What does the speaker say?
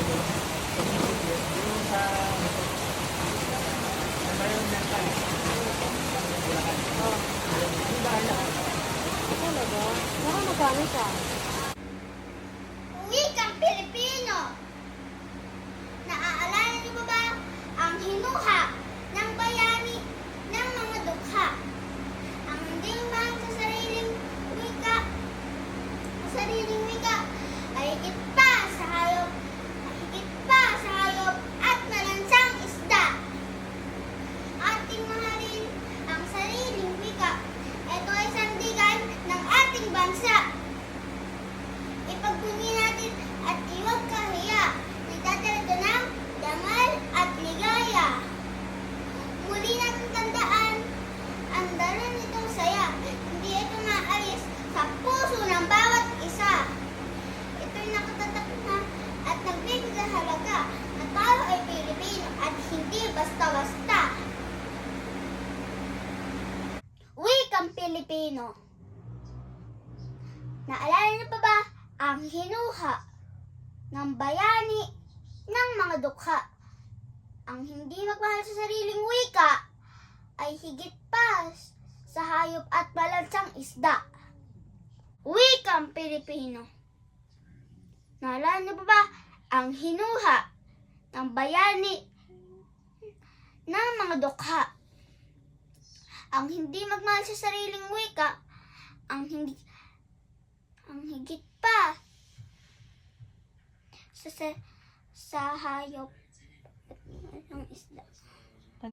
Yung sa Mayroon ng kan. Oh, Yung bahay na. talaga? Baka magkano siya? Wikang Pilipino. Naaalala niyo ba ang hinuha ng bayani ng mga dukha? Ang hindi mahal sa sariling wika ay higit pa sa hayop at malansang isda. Ating mahalin ang sariling wika. Ito ay sandigan ng ating bansa. Ipagbunyi natin at iwag kahiya. Nagtatalado ng dangal at ligaya. Muli natin tandaan, ang dala nitong saya. Hindi ito maalis sa puso ng bawat isa. Ito'y nakatatak na at nagbibigay halaga na tayo ay Pilipino at hindi basta-basta. Wikang Pilipino. Naalala niyo pa ba ang hinuha ng bayani ng mga dukha? Ang hindi magmahal sa sariling wika ay higit pa sa hayop at malansang isda. Wikang Pilipino. Naalala niyo pa ba ang hinuha ng bayani ng mga dukha? Ang hindi magmahal sa sariling wika, ang higit pa sa hayop at malansang isda.